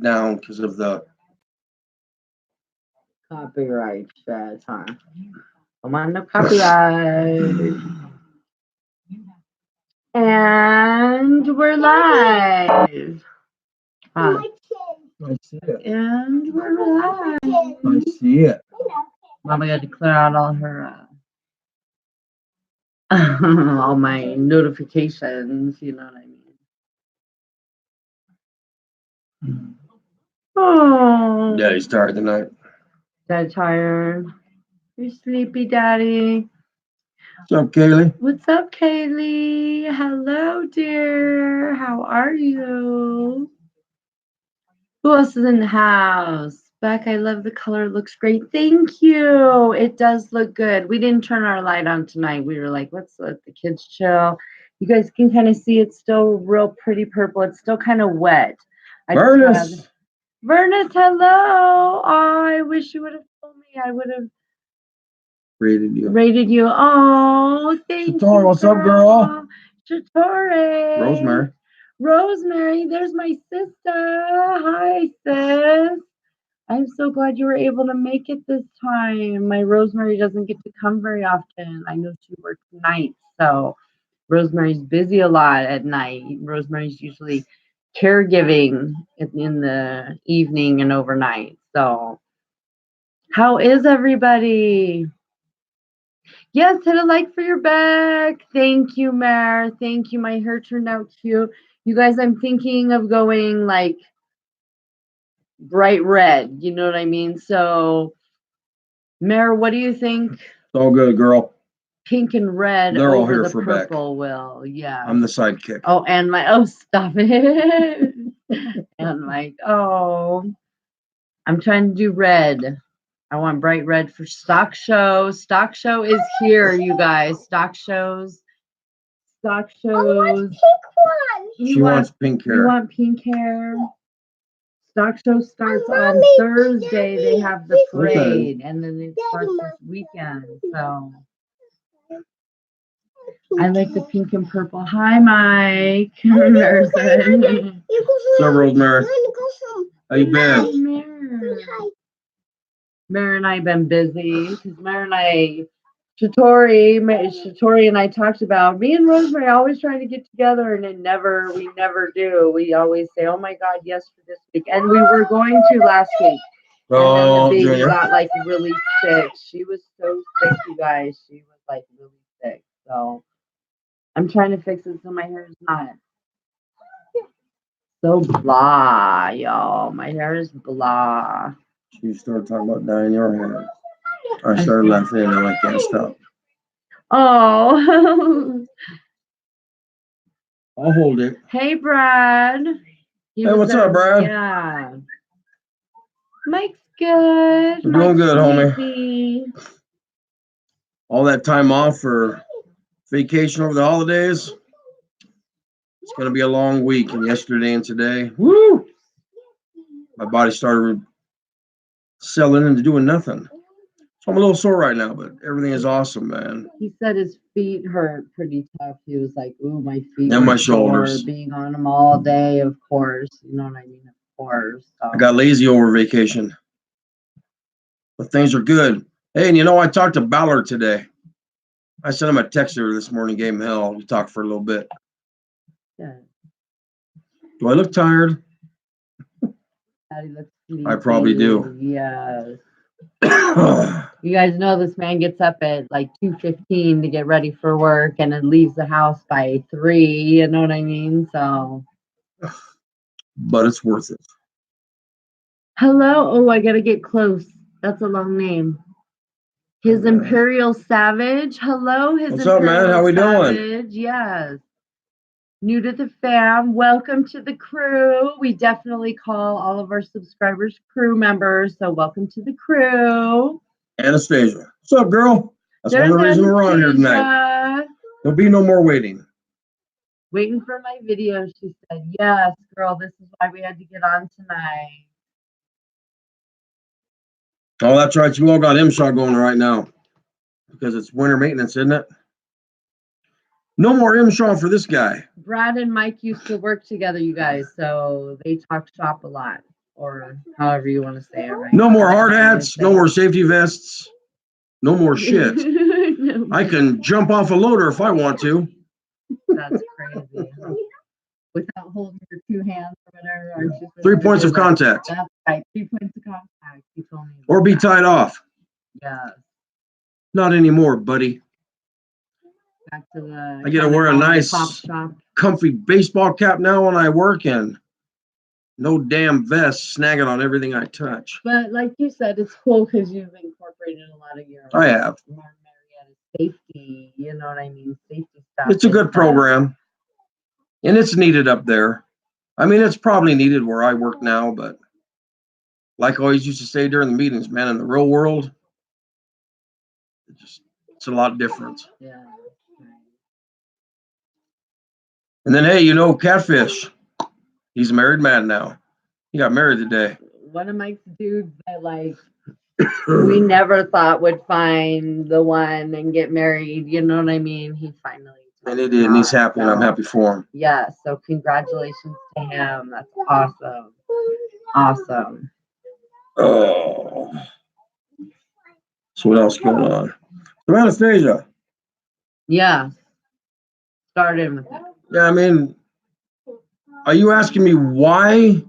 down because of the copyright shit, huh? I'm on the copyright. And we're live. Huh. I see it. And we're live. I see it. Mama got to clear out all her all my notifications, you know what I mean? Oh, Daddy's tired tonight. Dad tired. You're sleepy, Daddy. What's up, Kaylee? What's up, Kaylee? Hello, dear. How are you? Who else is in the house? Beck, I love the color. It looks great. Thank you. It does look good. We didn't turn our light on tonight. We were like, let's let the kids chill. You guys can kind of see it's still real pretty purple. It's still kind of wet. Vernus. Vernus, hello. Oh, I wish you would have told me. I would have Rated you. Oh, thank you. What's up, girl? Shatori. Rosemary, there's my sister. Hi, sis. I'm so glad you were able to make it this time. My Rosemary doesn't get to come very often. I know she works nights, so Rosemary's busy a lot at night. Rosemary's usually caregiving in the evening and overnight. So, how is everybody? Yes, hit a like for your back. Thank you, Mare. Thank you. My hair turned out cute. You guys, I'm thinking of going like bright red. You know what I mean? So, Mare, what do you think? It's all good, girl. Pink and red. They're all over here the for purple Beck. will. Yeah. I'm the sidekick. Oh, and stop it. And I'm trying to do red. I want bright red for stock show. Stock show is here, you guys. Stock shows. I want pink one. She wants pink hair. You want pink hair? Stock show starts on Thursday. They have the parade, and then it starts this weekend. So I like the pink and purple. Hi, Mike. So, Rosemary. How you been? Mare and I have been busy because Shatori and I talked about me and Rosemary always trying to get together, and we never do. We always say, "Oh my God, yes, for this week," and we were going to last week. And then the baby got like really sick. She was so sick, you guys. She was like really sick. So I'm trying to fix it so my hair is not so blah, y'all. My hair is blah. You started talking about dyeing your hair. I started laughing and I can't stop. Oh. I'll hold it. Hey, Brad. Hey, what's up, Brad? Yeah. Mike's good. We're doing good, homie. All that time off for vacation over the holidays. It's going to be a long week, and yesterday and today, woo! My body started selling into doing nothing. So I'm a little sore right now, but everything is awesome, man. He said his feet hurt pretty tough. He was like, ooh, my feet and my shoulders. Being on them all day, of course. You know what I mean? Of course. So. I got lazy over vacation. But things are good. Hey, and I talked to Ballard today. I sent him a text there this morning, gave him hell. We talked for a little bit. Yeah. Do I look tired? I probably do. Yes. You guys know this man gets up at like 2:15 to get ready for work and then leaves the house by 3. You know what I mean? So. But it's worth it. Hello. Oh, I gotta get close. That's a long name. His Imperial Savage. Hello, What's up, man? How we doing? Yes. New to the fam. Welcome to the crew. We definitely call all of our subscribers crew members. So welcome to the crew. Anastasia. What's up, girl? That's one of the reasons we're on here tonight. There'll be no more waiting. Waiting for my video, she said. Yes, girl, this is why we had to get on tonight. Oh, that's right. You all got MSHA going right now because it's winter maintenance, isn't it? No more MSHA for this guy. Brad and Mike used to work together, you guys, so they talk shop a lot. or however you want to say it, right? No more hard hats, no more safety vests, no more shit. I can jump off a loader if I want to. That's crazy. Without holding your two hands or whatever. Aren't you 3 supposed points to of do that? contact, That's right. 3 points of contact. You told me. or about be that. tied off. Yeah. Not anymore, buddy. Back to the. I get to wear a nice, pop shop. comfy baseball cap now when I work, and no damn vest snagging on everything I touch. But like you said, it's cool because you've incorporated a lot of your. I have. Marietta safety. You know what I mean? Safety stuff. It's a good program, and it's needed up there. I mean, it's probably needed where I work now, but like I always used to say during the meetings, man, in the real world, it's a lot different. Yeah. And then, hey, Catfish, he's a married man now. He got married today. One of Mike's dudes that we never thought would find the one and get married. You know what I mean? He finally. And he did, and he's happy, and I'm happy for him. Yeah, so congratulations to him. That's awesome. Awesome. Oh. So what else going on? So Anastasia. Yeah. Started with it. Yeah, I mean, are you asking me why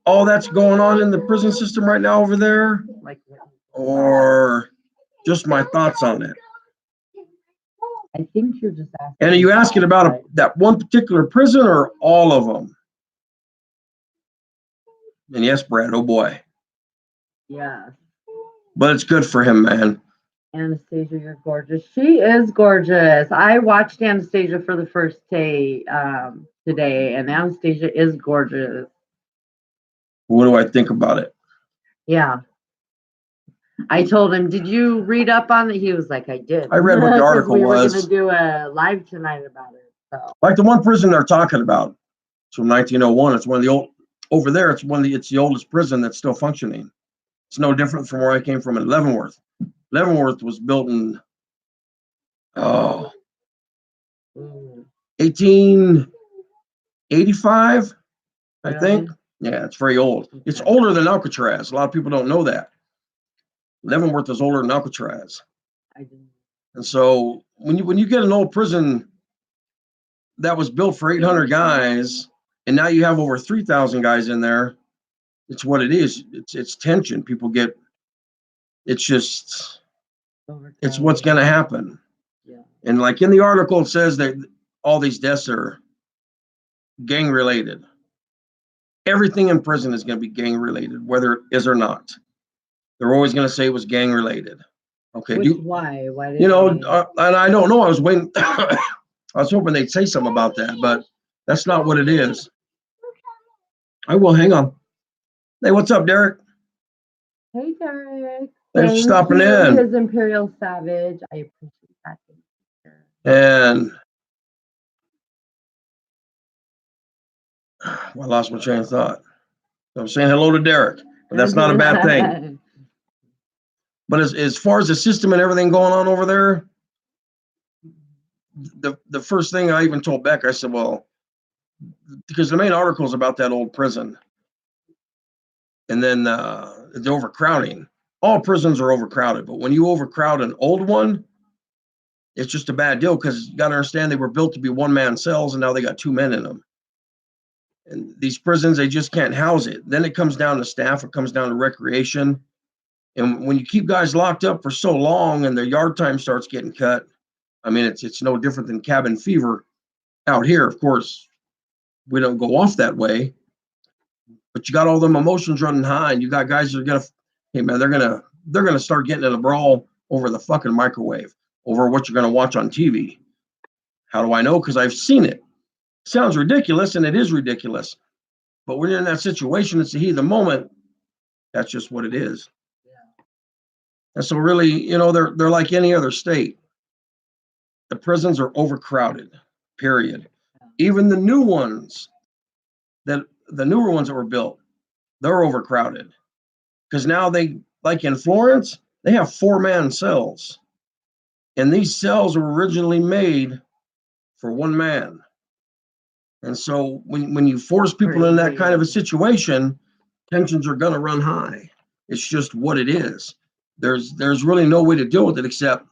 all that's going on in the prison system right now over there? Or just my thoughts on it? I think you're just asking. And are you asking about that one particular prison or all of them? And yes, Brad, oh boy. Yeah. But it's good for him, man. Anastasia, you're gorgeous. She is gorgeous. I watched Anastasia for the first day today, and Anastasia is gorgeous. What do I think about it? Yeah. I told him, did you read up on it? He was like, I did. I read what the article we was. We were going to do a live tonight about it. So. Like the one prison they're talking about. It's from 1901. It's one of the old, over there, it's the oldest prison that's still functioning. It's no different from where I came from in Leavenworth. Leavenworth was built in 1885, I think. Yeah, it's very old. Okay. It's older than Alcatraz. A lot of people don't know that. Leavenworth is older than Alcatraz. And so when you get an old prison that was built for 800 guys, and now you have over 3,000 guys in there, it's what it is. It's tension. People get. It's just. It's what's going to happen. Yeah. And like in the article, it says that all these deaths are gang related. Everything in prison is going to be gang related, whether it is or not. They're always going to say it was gang related. Okay. Why? Why? And I don't know. I was waiting. I was hoping they'd say something about that, but that's not what it is. I will. Hang on. Hey, what's up, Derek? Hey, Derek. Thanks for stopping in. His Imperial Savage. I appreciate that. And I lost my train of thought. I'm saying hello to Derek, but that's not a bad thing. But as far as the system and everything going on over there, the first thing I even told Beck, I said, well, because the main article is about that old prison. And then the overcrowding. All prisons are overcrowded, but when you overcrowd an old one, it's just a bad deal because you got to understand they were built to be one-man cells, and now they got 2 men in them. And these prisons, they just can't house it. Then it comes down to staff. It comes down to recreation. And when you keep guys locked up for so long and their yard time starts getting cut, I mean, it's no different than cabin fever out here. Of course, we don't go off that way. But you got all them emotions running high, and you got guys that are gonna, hey man, they're gonna start getting in a brawl over the fucking microwave, over what you're gonna watch on TV. How do I know? Because I've seen it. Sounds ridiculous, and it is ridiculous. But when you're in that situation, it's the heat of the moment. That's just what it is. Yeah. And so really, they're like any other state. The prisons are overcrowded, period. Even the newer ones that were built, they're overcrowded. Because now they, like in Florence, they have 4-man cells. And these cells were originally made for 1 man. And so when you force people in that kind of a situation, tensions are gonna run high. It's just what it is. There's really no way to deal with it except,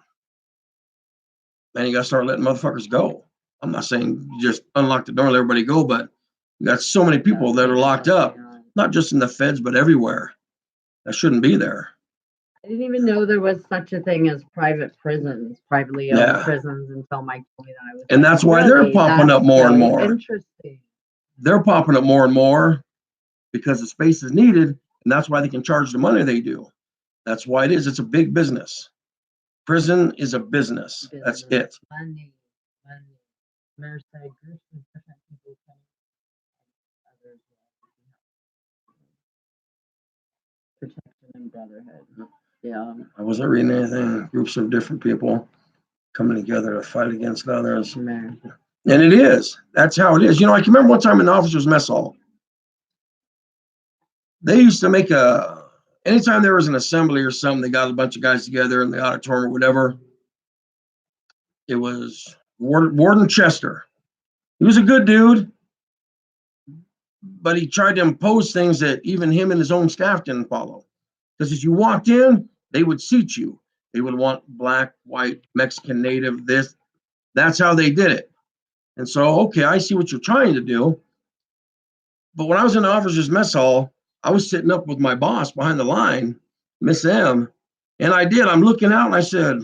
man, you gotta start letting motherfuckers go. I'm not saying you just unlock the door and let everybody go, but you got so many people that are locked up, not just in the feds, but everywhere. That shouldn't be there. I didn't even know there was such a thing as private prisons, privately owned prisons, until Mike told me that. I was and that's why they're popping up more and more. Interesting. They're popping up more and more because the space is needed, and that's why they can charge the money they do. That's why it is. It's a big business. Prison is a business. That's it. Money. Mayor said groups of different people can others protection and brotherhood. Yeah. I wasn't reading anything. Groups of different people coming together to fight against others. Man. And it is. That's how it is. You know, I can remember one time in the officers' mess hall. They used to make anytime there was an assembly or something, they got a bunch of guys together in the auditorium or whatever. It was Warden Chester. He was a good dude, but he tried to impose things that even him and his own staff didn't follow. Because as you walked in, they would seat you. They would want black, white, Mexican, native, this. That's how they did it. And so, okay, I see what you're trying to do. But when I was in the officers' mess hall, I was sitting up with my boss behind the line, Miss M, and I'm looking out and I said,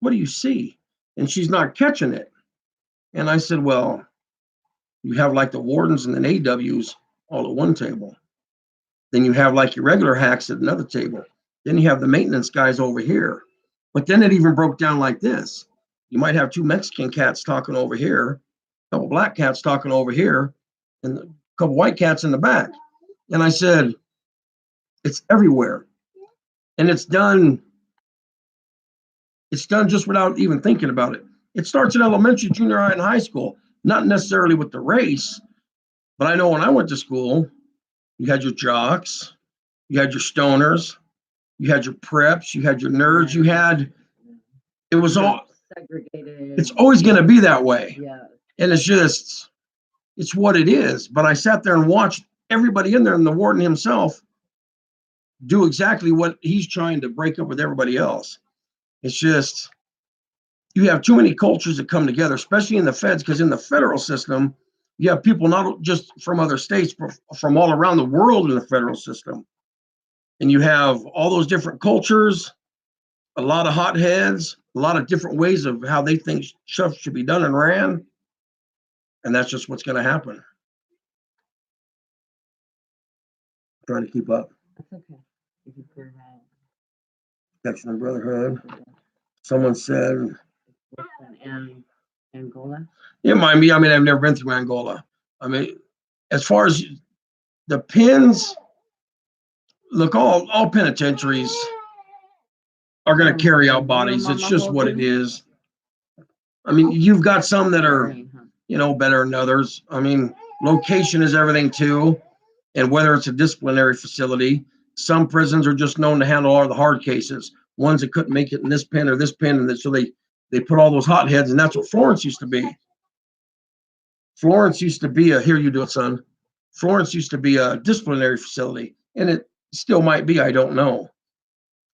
what do you see? And she's not catching it. And I said, well, you have like the wardens and the AWs all at one table. Then you have like your regular hacks at another table. Then you have the maintenance guys over here. But then it even broke down like this. You might have two Mexican cats talking over here, a couple black cats talking over here, and a couple white cats in the back. And I said, it's everywhere. And it's done just without even thinking about it. It starts in elementary, junior high, and high school, not necessarily with the race, but I know when I went to school, you had your jocks, you had your stoners, you had your preps, you had your nerds, it was all segregated. It's always going to be that way. Yeah. And it's what it is. But I sat there and watched everybody in there and the warden himself do exactly what he's trying to break up with everybody else. It's just, you have too many cultures that come together, especially in the feds, because in the federal system, you have people not just from other states, but from all around the world in the federal system. And you have all those different cultures, a lot of hotheads, a lot of different ways of how they think stuff should be done and ran. And that's just what's going to happen. Trying to keep up. That's okay. You can clear that. Protection and brotherhood. Someone said. And Angola? It might be. I mean, I've never been through Angola. I mean, as far as the pins, look, all penitentiaries are going to carry out bodies. It's just what it is. I mean, you've got some that are, better than others. I mean, location is everything too. And whether it's a disciplinary facility, some prisons are just known to handle all the hard cases. Ones that couldn't make it in this pen or this pen, and so they put all those hotheads, and that's what Florence used to be. Florence used to be here you do it, son. Florence used to be a disciplinary facility, and it still might be, I don't know.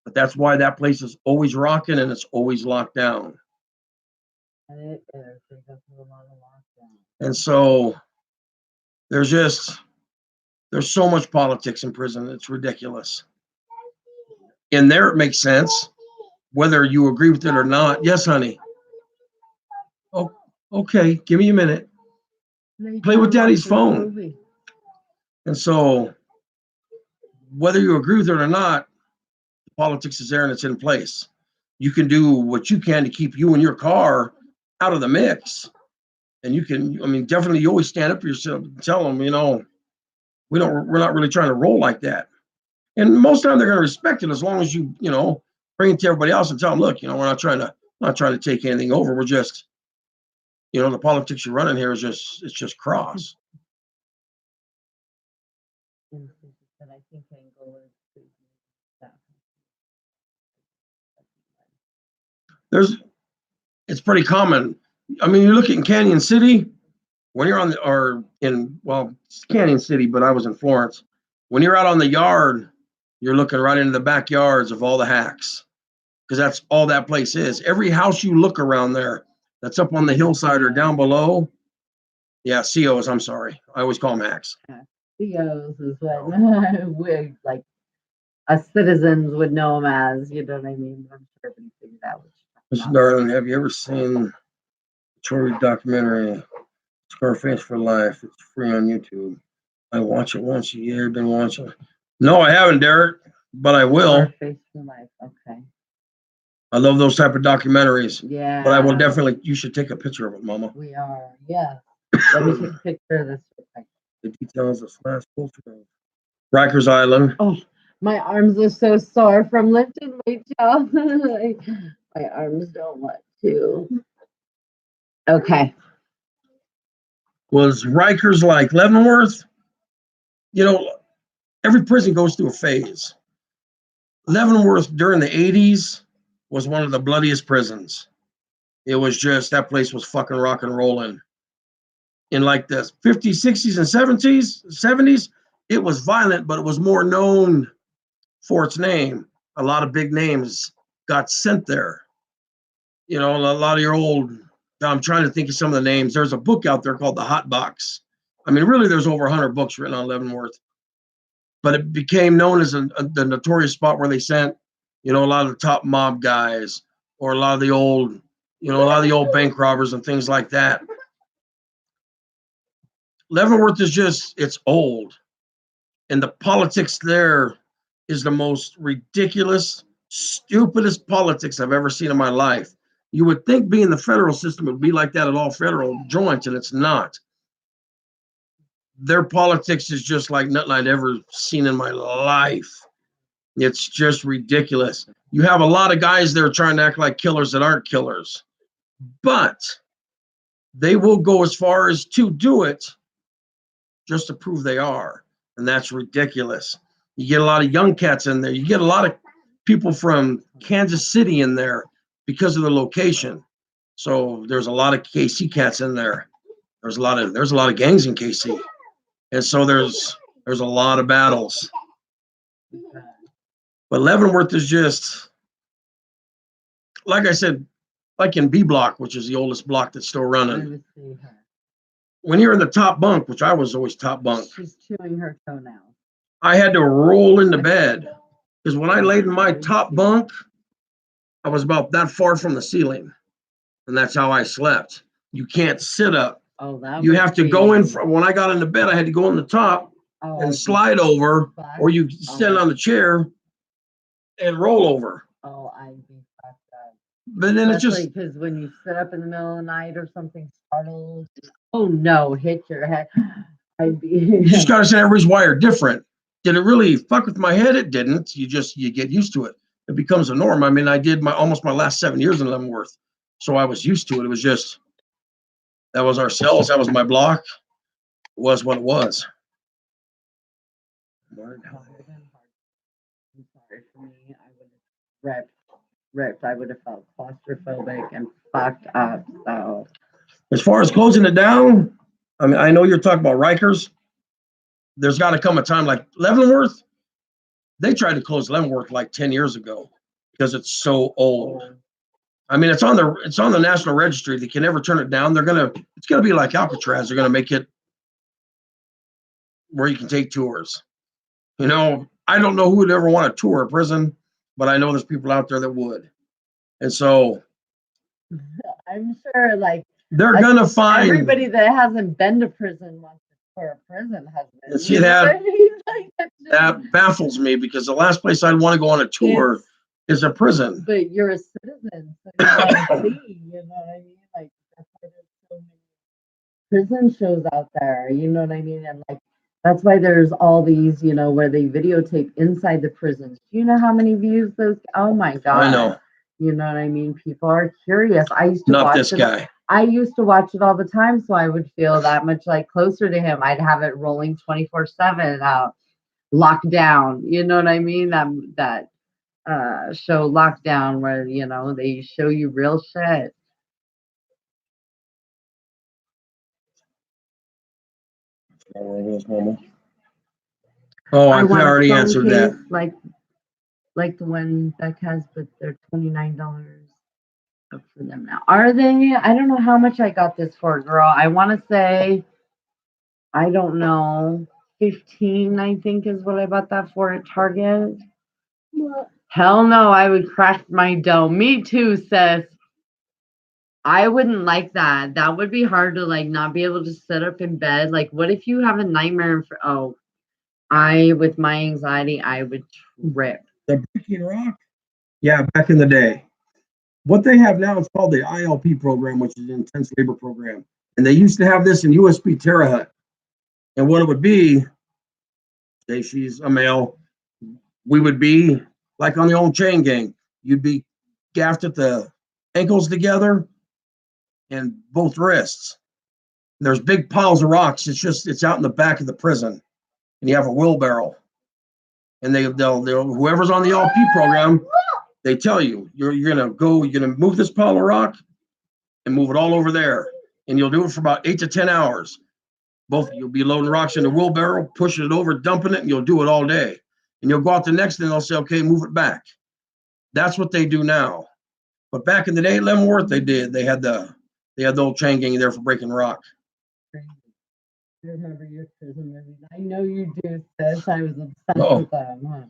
But that's why that place is always rocking and it's always locked down. And it is. They go through a lot of lockdown. And so there's so much politics in prison, it's ridiculous. In there, it makes sense, whether you agree with it or not. Yes, honey. Oh, okay. Give me a minute. Play with daddy's phone. And so, whether you agree with it or not, politics is there and it's in place. You can do what you can to keep you and your car out of the mix. And you can, I mean, definitely you always stand up for yourself and tell them, we're not really trying to roll like that. And most of the time they're going to respect it as long as you, bring it to everybody else and tell them, look, we're not trying to take anything over. We're just, the politics you're running here is just cross. It's pretty common. I mean, you look at Canyon City, when you're it's Canyon City, but I was in Florence. When you're out on the yard, you're looking right into the backyards of all the hacks because that's all that place is. Every house you look around there that's up on the hillside or down below, yeah, COs, I'm sorry. I always call them hacks. COs is what we like us citizens would know them as. You know what I mean? I'm sure everybody figured out what you're Mr. talking Darling, have you ever seen the Tory documentary, Scarface for Life? It's free on YouTube. I watch it once a year. Been watching. No, I haven't, Derek, but I will. Face for life. Okay. I love those type of documentaries. Yeah. But I will definitely. You should take a picture of it, Mama. We are. Yeah. Let me take a picture of this real quick. The details of slash culture of Rikers Island. Oh, my arms are so sore from lifting weights, y'all. My arms don't want to. Okay. Was Rikers like Leavenworth? You know, every prison goes through a phase. Leavenworth during the 80s was one of the bloodiest prisons. It was just, that place was fucking rock and rolling. In like the 50s, 60s, and 70s, it was violent, but it was more known for its name. A lot of big names got sent there. You know, a lot of your old, I'm trying to think of some of the names. There's a book out there called The Hot Box. I mean, really, there's over 100 books written on Leavenworth. But it became known as the notorious spot where they sent, you know, a lot of the top mob guys or a lot of the old, you know, a lot of the old bank robbers and things like that. Leavenworth is just, it's old. And the politics there is the most ridiculous, stupidest politics I've ever seen in my life. You would think being the federal system would be like that at all federal joints, and it's not. Their politics is just like nothing I'd ever seen in my life. It's just ridiculous. You have a lot of guys there trying to act like killers that aren't killers, but they will go as far as to do it just to prove they are. And that's ridiculous. You get a lot of young cats in there. You get a lot of people from Kansas City in there because of the location. So there's a lot of KC cats in there. There's a lot of gangs in KC. And so there's a lot of battles. But Leavenworth is just, like I said, like in B Block, which is the oldest block that's still running. When you're in the top bunk, which I was always top bunk, she's chewing her toenail. I had to roll into bed because when I laid in my top bunk, I was about that far from the ceiling, and that's how I slept. You can't sit up. Oh, that you have to go in. When I got into bed, I had to go in the top and slide over, or you sit on the chair and roll over. Oh, I'd be fucked up. But then it's just because when you sit up in the middle of the night or something startled, oh no, hit your head. I'd be. You just gotta say everybody's wired different. Did it really fuck with my head? It didn't. You get used to it. It becomes a norm. I mean, I did almost my last 7 years in Leavenworth, so I was used to it. It was just, that was our cells. That was my block. It was what it was. I'm sorry for me. I would have ripped. I would have felt claustrophobic and fucked up. So, as far as closing it down, I mean, I know you're talking about Rikers. There's got to come a time like Leavenworth. They tried to close Leavenworth like 10 years ago because it's so old. I mean, it's on the National Registry. They can never turn it down. It's gonna be like Alcatraz. They're gonna make it where you can take tours. You know, I don't know who would ever want to tour a prison, but I know there's people out there that would. And so I'm sure, like, they're gonna find everybody that hasn't been to prison wants to tour a prison. Has see that? That baffles me because the last place I'd want to go on a tour is a prison. But you're a citizen, so you want to see. You know what I mean? Like, that's why there's so many prison shows out there. You know what I mean? And like, that's why there's all these, you know, where they videotape inside the prisons. Do you know how many views those? Oh my God. I know. You know what I mean? People are curious. I used to Not watch this it. guy. I used to watch it all the time, so I would feel that much like closer to him. I'd have it rolling 24/7 out, locked down. You know what I mean? That show Lockdown, where you know they show you real shit. Oh, I want a already phone answered case that. like the one Beck has, but they're $29 up for them now. Are they? I don't know how much I got this for, girl. I want to say, I don't know, 15, I think is what I bought that for at Target. What? Hell no, I would crack my dough. Me too, sis. I wouldn't like that. That would be hard to like not be able to sit up in bed. Like, what if you have a nightmare? Oh, with my anxiety, I would trip. The breaking rock? Yeah, back in the day. What they have now is called the ILP program, which is an intense labor program. And they used to have this in USB Terahertz. And what it would be, say she's a male, we would be like on the old chain gang. You'd be gaffed at the ankles together and both wrists. There's big piles of rocks. It's out in the back of the prison, and you have a wheelbarrow. And they'll whoever's on the LP program, they tell you you're gonna move this pile of rock and move it all over there, and you'll do it for about 8 to 10 hours. Both you'll be loading rocks in the wheelbarrow, pushing it over, dumping it, and you'll do it all day. And you'll go out the next day and they'll say, okay, move it back. That's what they do now. But back in the day, Leavenworth, they did. They had the old chain gang there for breaking rock. I remember your prison movies. I know you do, sis. I was obsessed with them. Huh?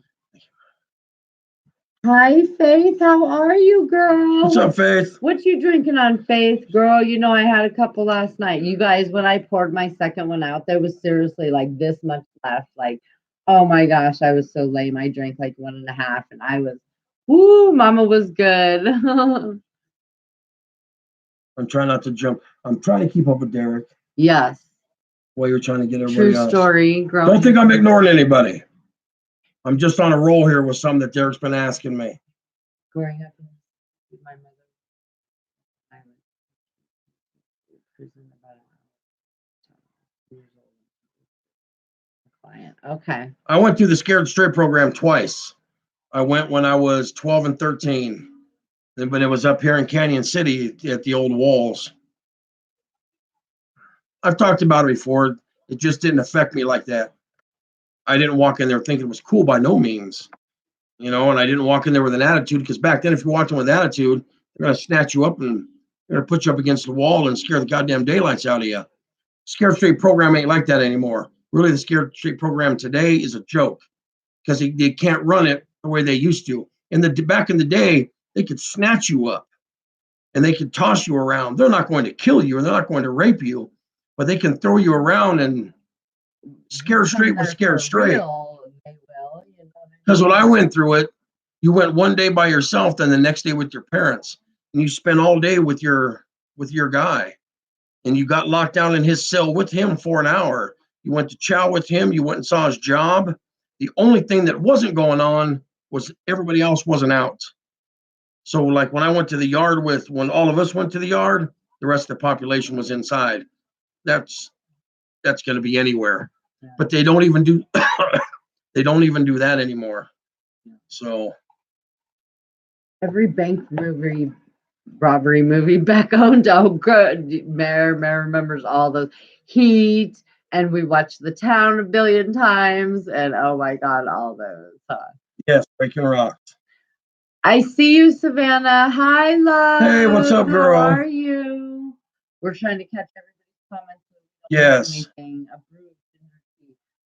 Hi, Faith. How are you, girl? What's up, Faith? What you drinking on, Faith? Girl, you know I had a couple last night. You guys, when I poured my second one out, there was seriously like this much left. Like, oh my gosh, I was so lame. I drank like 1.5 and I was, woo, mama was good. I'm trying not to jump. I'm trying to keep up with Derek Yes. while you're trying to get everybody True else. story. Girl. Don't think I'm ignoring anybody. I'm just on a roll here with something that Derek's been asking me. Growing up with my mother, I was in prison about 2 years old. Client. Okay. I went through the Scared Straight program twice. I went when I was 12 and 13, but it was up here in Canyon City at the old walls. I've talked about it before. It just didn't affect me like that. I didn't walk in there thinking it was cool by no means, and I didn't walk in there with an attitude, because back then, if you walked in with attitude, they're going to snatch you up and they're going to put you up against the wall and scare the goddamn daylights out of you. Scared Straight program ain't like that anymore. Really, the Scared Straight program today is a joke, because they can't run it the way they used to. Back in the day, they could snatch you up and they could toss you around. They're not going to kill you and they're not going to rape you, but they can throw you around. And Scared Straight was Scared Straight. Because when I went through it, you went one day by yourself, then the next day with your parents, and you spent all day with your guy, and you got locked down in his cell with him for an hour. You went to chow with him. You went and saw his job. The only thing that wasn't going on was everybody else wasn't out. So like when I went to the yard when all of us went to the yard, the rest of the population was inside. That's going to be anywhere. Yeah. But they don't even do that anymore. So every bank robbery movie Beck owned. Oh, good. Mayor remembers all those. Heat, and we watched The Town a billion times, and oh my God, all those. Yes, breaking rocks. I see you, Savannah. Hi, love. Hey, what's up, girl? How are you? We're trying to catch everybody's comments. Yes.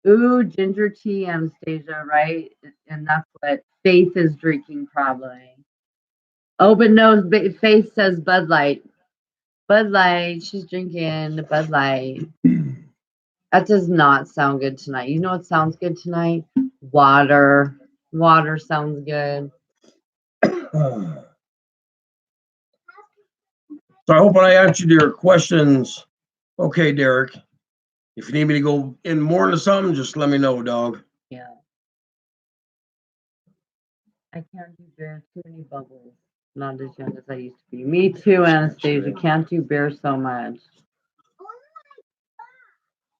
Ooh, ginger tea, Anastasia, right? And that's what Faith is drinking, probably. Oh, but no, Faith says Bud Light. Bud Light. She's drinking the Bud Light. That does not sound good tonight. You know what sounds good tonight? Water. Water sounds good. So I hope I answered your questions. Okay, Derek. If you need me to go in more into something, just let me know, dog. Yeah. I can't do beer. Too many bubbles. Not as young as I used to be. Me too, Anastasia. Can't do beer so much.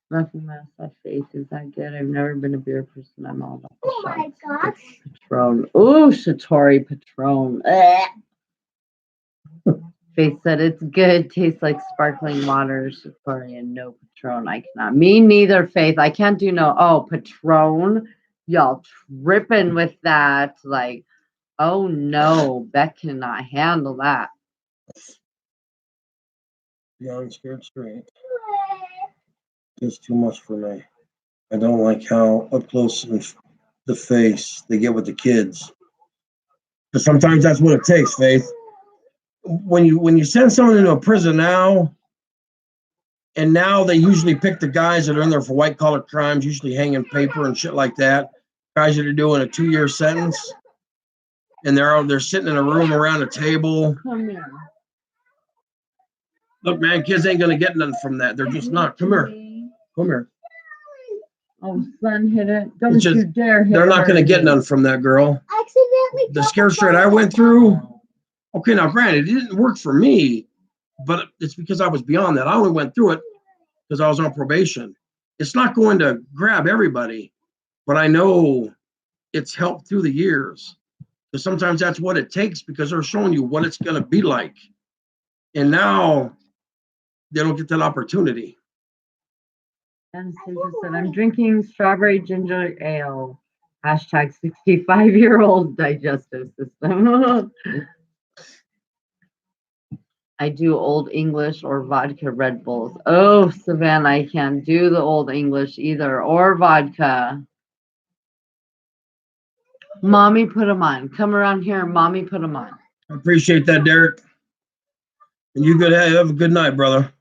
Nothing else. That face is that good. I've never been a beer person. I'm all about the shots. Oh my gosh. Patron. Ooh, Satori Patron. Faith said it's good. Tastes like sparkling water. Satori and no Patron. I cannot. Me neither, Faith. I can't do no. Oh, Patron. Y'all tripping with that. Like, oh no, Beck cannot handle that. Young, scared straight. It's too much for me. I don't like how up close in the face they get with the kids. But sometimes that's what it takes, Faith. When you send someone into a prison now, and now they usually pick the guys that are in there for white collar crimes, usually hanging paper and shit like that. Guys that are doing a 2-year sentence, and they're sitting in a room around a table. Come here. Look, man, kids ain't gonna get nothing from that. They're just not. Come here. Come here. Oh, son, hit it. Don't you dare hit it. They're not gonna get nothing from that girl. The scared straight I went through. Okay, now granted, it didn't work for me, but it's because I was beyond that. I only went through it because I was on probation. It's not going to grab everybody, but I know it's helped through the years. Because sometimes that's what it takes, because they're showing you what it's going to be like. And now they don't get that opportunity. Anastasia said, I'm drinking strawberry ginger ale. Hashtag 65-year-old digestive system. I do Old English or vodka Red Bulls. Oh, Savannah, I can't do the Old English either, or vodka. Mommy put them on. Come around here, Mommy put them on. I appreciate that, Derek. And you have a good night, brother.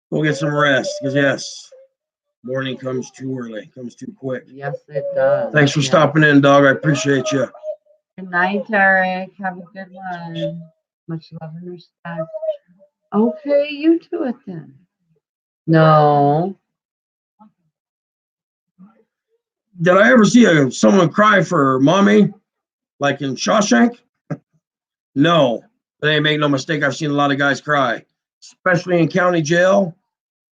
Go get some rest, because yes, morning comes too early, comes too quick. Yes, it does. Thanks for stopping in, dog. I appreciate you. Good night, Derek. Have a good one. Much love and respect. Okay, you do it then. No. Did I ever see someone cry for mommy, like in Shawshank? No. But ain't make no mistake, I've seen a lot of guys cry, especially in county jail,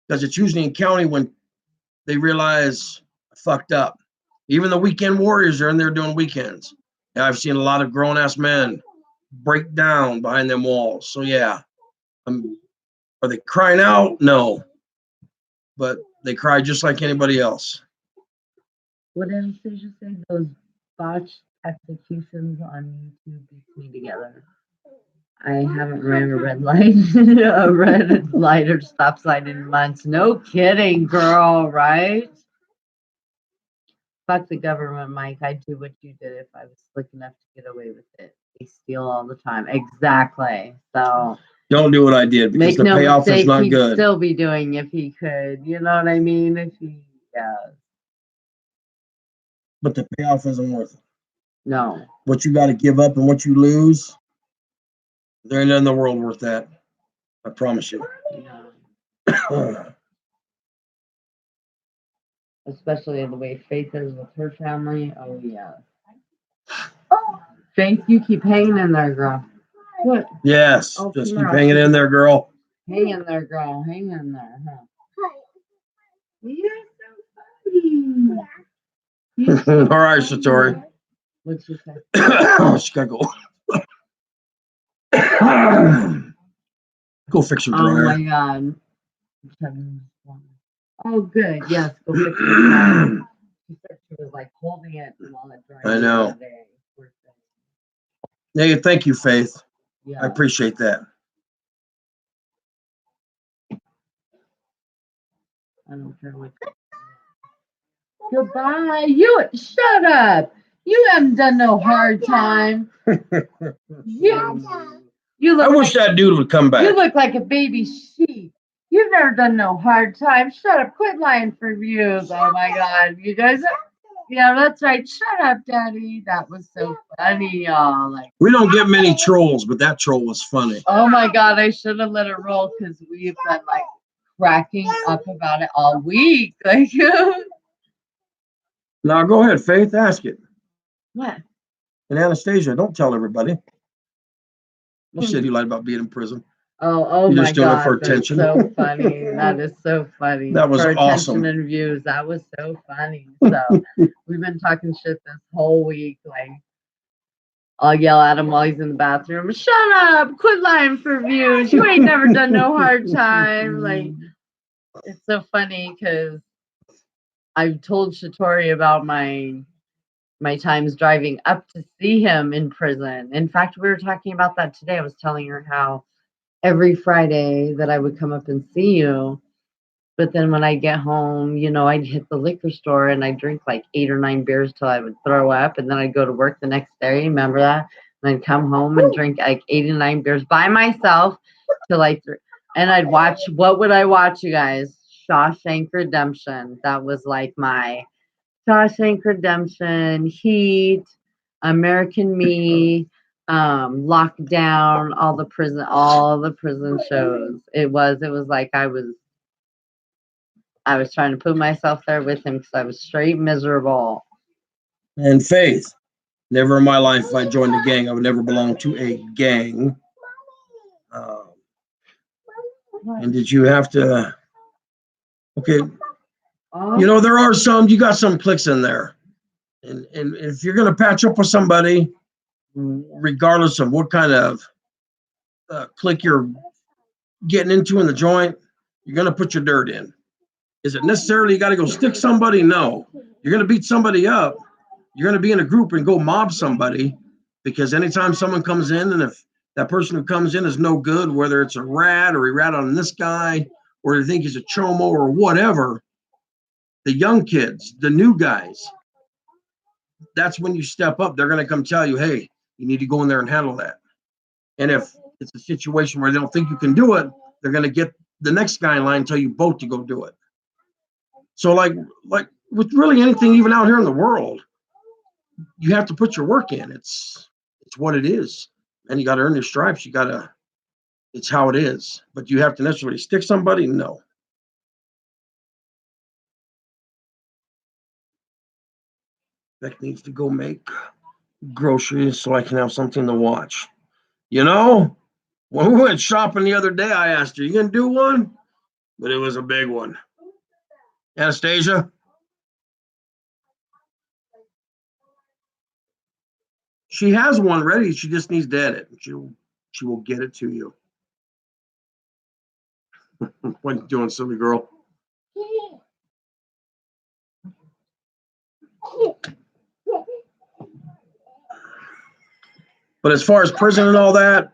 because it's usually in county when they realize I fucked up. Even the weekend warriors are in there doing weekends. Yeah, I've seen a lot of grown-ass men break down behind them walls. So yeah, are they crying out? No. But they cry just like anybody else. What did Anastasia say? Those botched executions on YouTube beats me together. I haven't ran a red light, a red light or stop sign in months. No kidding, girl, right? Fuck the government, Mike. I'd do what you did if I was slick enough to get away with it. They steal all the time. Exactly. So don't do what I did, because the payoff is not good. He'd still be doing if he could. You know what I mean? If he, yeah. But the payoff isn't worth it. No. What you got to give up and what you lose, there ain't nothing in the world worth that. I promise you. No. Especially the way Faith is with her family. Oh, yeah. Faith, you keep hanging in there, girl. What? Yes. Oh, just keep hanging in there, girl. Hang in there, girl. Hang in there, huh? You're so funny. All right, Satori. What'd she say? She gotta go. Go fix your dryer. Oh my God. Oh, good. Yes, go fix your dryer. She said she was like holding it while it dried. I know. Hey, thank you, Faith. Yeah. I appreciate that. I don't care what. Goodbye. You shut up. You haven't done no hard time. You look. I wish that dude would come back. You look like a baby sheep. You've never done no hard time. Shut up. Quit lying for views. Oh my God. You guys. Yeah, that's right. Shut up, Daddy. That was so funny, y'all. Like, we don't get many trolls, but that troll was funny. Oh my God. I should have let it roll, because we've been like cracking up about it all week. Like. Now go ahead, Faith. Ask it. What? And Anastasia, don't tell everybody. You said you lied about being in prison. Oh You're my just doing God, it for attention. That's so funny. That is so funny. That was for awesome. Attention and views. That was so funny. So we've been talking shit this whole week. Like, I'll yell at him while he's in the bathroom. Shut up! Quit lying for views. You ain't never done no hard time. Like, it's so funny because I've told Shatori about my my times driving up to see him in prison. In fact, we were talking about that today. I was telling her how every Friday that I would come up and see you. But then when I get home, I'd hit the liquor store and I'd drink like 8 or 9 beers till I would throw up. And then I'd go to work the next day. Remember that? And I'd come home and drink like 8 or 9 beers by myself till and I'd watch, what would I watch, you guys? Shawshank Redemption. That was like my Shawshank Redemption, Heat, American Me, Lockdown, all the prison shows. It was like I was trying to put myself there with him because I was straight miserable. And Faith, never in my life if I joined a gang. I would never belong to a gang. And did you have to? Okay, there are some. You got some clicks in there, and if you're gonna patch up with somebody, regardless of what kind of click you're getting into in the joint, you're gonna put your dirt in. Is it necessarily you got to go stick somebody? No. You're gonna beat somebody up. You're gonna be in a group and go mob somebody, because anytime someone comes in, and if that person who comes in is no good, whether it's a rat or he rat on this guy, or they think he's a chomo or whatever, the young kids, the new guys, that's when you step up. They're going to come tell you, hey, you need to go in there and handle that. And if it's a situation where they don't think you can do it, they're going to get the next guy in line and tell you both to go do it. So like with really anything, even out here in the world, you have to put your work in. It's what it is. And you got to earn your stripes. It's how it is. But you have to necessarily stick somebody? No. Beck needs to go make groceries so I can have something to watch. When we went shopping the other day, I asked her, you going to do one? But it was a big one. Anastasia? She has one ready. She just needs to edit. She will get it to you. What are you doing, silly girl? But as far as prison and all that,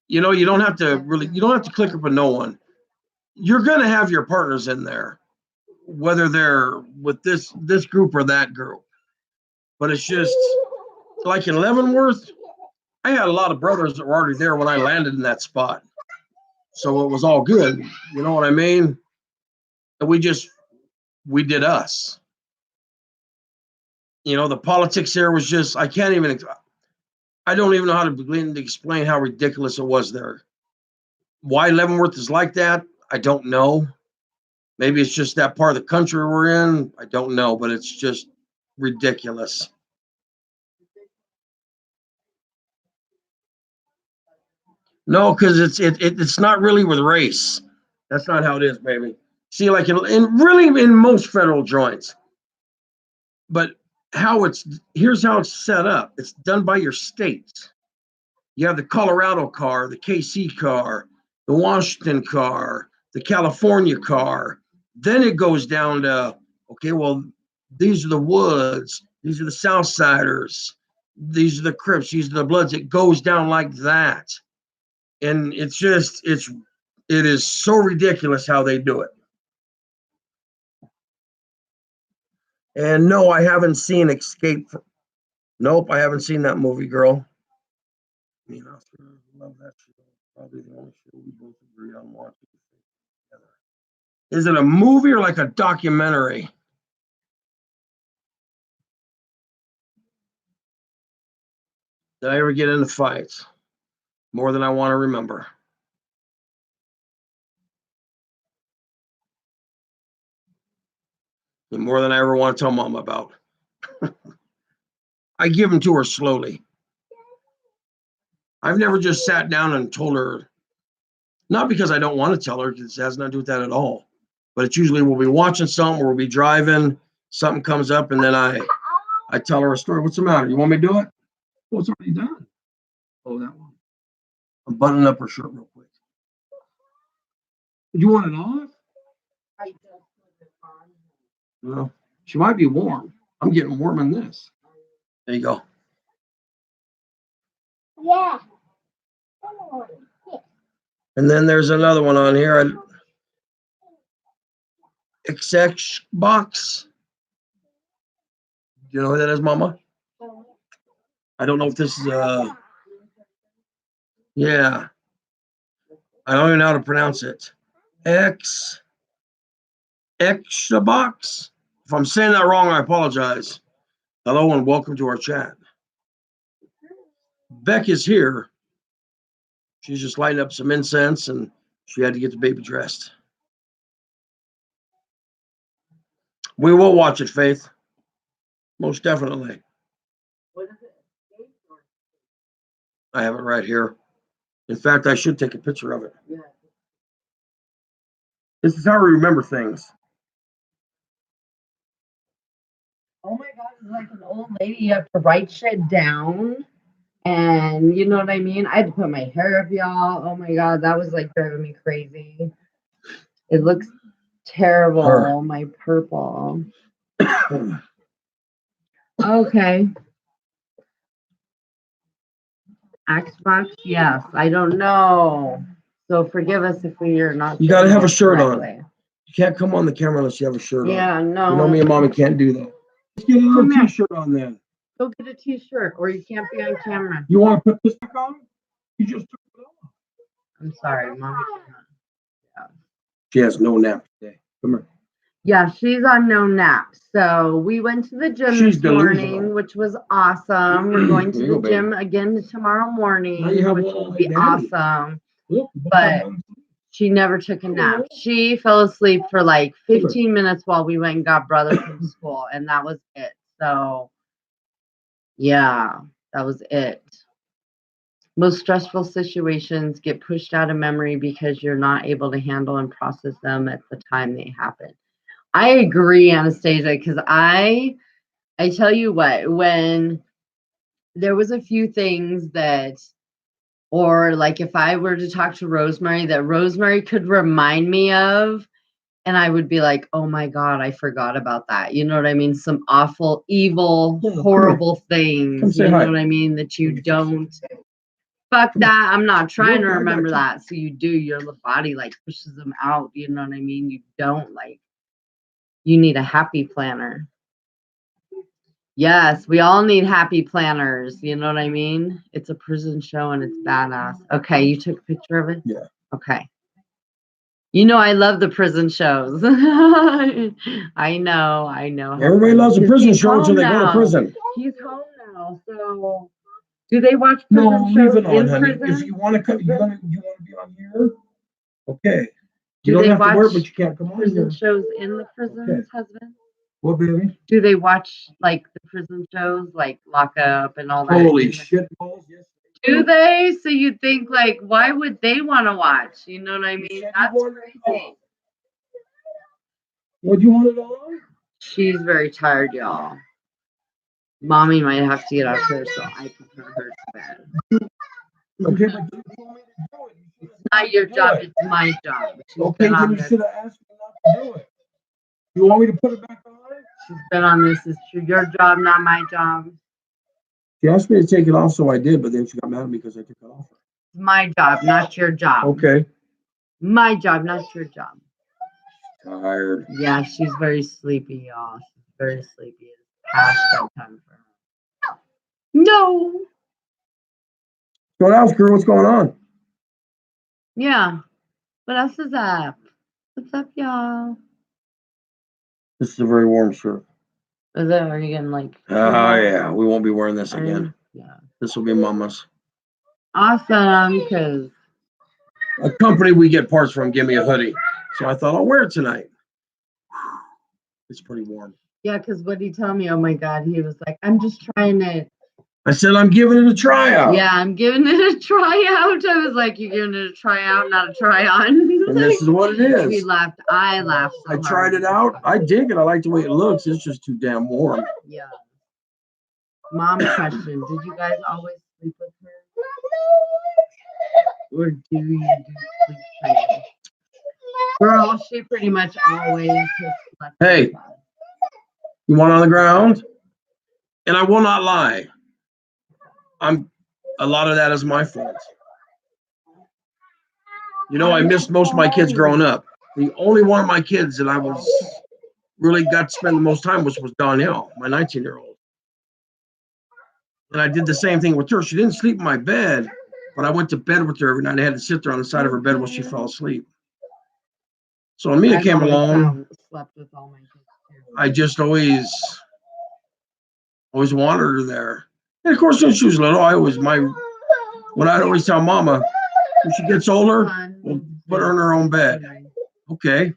you don't have to click up with no one. You're going to have your partners in there, whether they're with this group or that group. But it's just like in Leavenworth, I had a lot of brothers that were already there when I landed in that spot. So it was all good. You know what I mean? And we did us. The politics there was just, I don't even know how to begin to explain how ridiculous it was there. Why Leavenworth is like that, I don't know. Maybe it's just that part of the country we're in. I don't know, but it's just ridiculous. No, because it's not really with race. That's not how it is, baby. See, like in most federal joints, but here's how it's set up. It's done by your states. You have the Colorado car, the KC car, the Washington car, the California car. Then it goes down to, okay, well, these are the Woods, these are the Southsiders, these are the Crips, these are the Bloods. It goes down like that. And it is so ridiculous how they do it. And no, I haven't seen Nope, I haven't seen that movie, girl. I love that show. Probably the only show we both agree on watching together. Is it a movie or like a documentary? Did I ever get into fights? More than I want to remember. And more than I ever want to tell Mom about. I give them to her slowly. I've never just sat down and told her, not because I don't want to tell her, because it has nothing to do with that at all. But it's usually we'll be watching something or we'll be driving, something comes up, and then I tell her a story. What's the matter? You want me to do it? Oh, it's already done. Oh, that one. I'm buttoning up her shirt real quick. You want it off? I just put it on. Well, she might be warm. I'm getting warm in this. There you go. Yeah. And then there's another one on here. XX box. Do you know who that is, Mama? I don't know if this is yeah. I don't even know how to pronounce it. Extra box. If I'm saying that wrong, I apologize. Hello and welcome to our chat. Beck is here. She's just lighting up some incense and she had to get the baby dressed. We will watch it, Faith. Most definitely. What is it? I have it right here. In fact, I should take a picture of it. Yeah. This is how we remember things. Oh my God, it's like an old lady. You have to write shit down. And you know what I mean? I had to put my hair up, y'all. Oh my God, that was like driving me crazy. It looks terrible. Her. My purple. Okay. Xbox, yes. I don't know. So forgive us if we are not. You got to saying have a it shirt on. correctly. You can't come on the camera unless you have a shirt on. Yeah, no. You know me and Mommy can't do that. Let's get a little Come here. t-shirt on then. Go get a t-shirt or you can't be on camera. You want to put this back on? You just took it off. I'm sorry, Mommy cannot. She has no nap today. Come here. Yeah, she's on no nap. So we went to the gym She's this morning, delusional. which was awesome. We're going to There you the go, gym again tomorrow morning, Now you have which one will like be Daddy. awesome. Look, But she never took a nap. She fell asleep for like 15 minutes while we went and got brother from school, and that was it. So, yeah, that was it. Most stressful situations get pushed out of memory because you're not able to handle and process them at the time they happen. I agree, Anastasia, because I tell you what, when there was a few things that, or like if I were to talk to Rosemary, that Rosemary could remind me of, and I would be like, oh my God, I forgot about that. You know what I mean? Some awful, evil, horrible things, you know what I mean? That you don't. Fuck that. I'm not trying to remember that. So you do, your body like pushes them out. You know what I mean? You don't like, you need a happy planner. Yes, we all need happy planners. You know what I mean? It's a prison show and it's badass. Okay, you took a picture of it? Yeah. Okay. You know I love the prison shows. I know. Everybody loves a prison show until they go to prison. He's home now, so do they watch No, prison leave shows it on, in honey. prison? If you want to come, you want to be on here. Okay. Do You don't they have to wear it, watch but you can't come on prison here. shows in the prisons, husband? What, baby? Do they watch like the prison shows, like Lock Up and all that? Holy shit balls! Yes. Do they? So you think like, why would they want to watch? You know what I mean? said you That's wanted it crazy. on. What, you want it on? She's very tired, y'all. Mommy might have to get out here so I can put her to bed. Okay, but you told me to do it. It's not your job, it's my job. She's Okay, been then on you this. should have asked me not to do it. You want me to put it back on? She's been on this. It's your job, not my job. She asked me to take it off, so I did, but then she got mad at me because I took it off. It's my job, not your job. Okay. My job, not your job. Tired. Yeah, she's very sleepy, y'all. She's very sleepy. It's past bedtime for her. No. What else, girl? What's going on? Yeah. What else is up? What's up, y'all? This is a very warm shirt. Is it? Are you getting like? Oh, yeah. We won't be wearing this again. Yeah. This will be Mama's. Awesome, because A company we get parts from gave me a hoodie. So I thought I'll wear it tonight. It's pretty warm. yeah, because what did he tell me? Oh my God, he was like, I'm just trying it. I said, I'm giving it a tryout. Yeah, I'm giving it a tryout. I was like, you're giving it a tryout, not a try on. And this is what it is. We laughed. I laughed. So I tried it out. I dig it. I like the way it looks. It's just too damn warm. Yeah. Mom question. Did you guys always sleep with her? Or do you do sleep training? Girl, she pretty much always has slept Hey. with us. You want on the ground? And I will not lie. A lot of that is my fault. You know, I missed most of my kids growing up. The only one of my kids that I was really got to spend the most time with was Danielle, my 19-year-old. And I did the same thing with her. She didn't sleep in my bed, but I went to bed with her every night. I had to sit there on the side of her bed while she fell asleep. So when Mia came along, slept with all my kids too. I just always wanted her there. And of course, when she was little, what I'd always tell Mama, when she gets older, we'll put her in her own bed. Okay.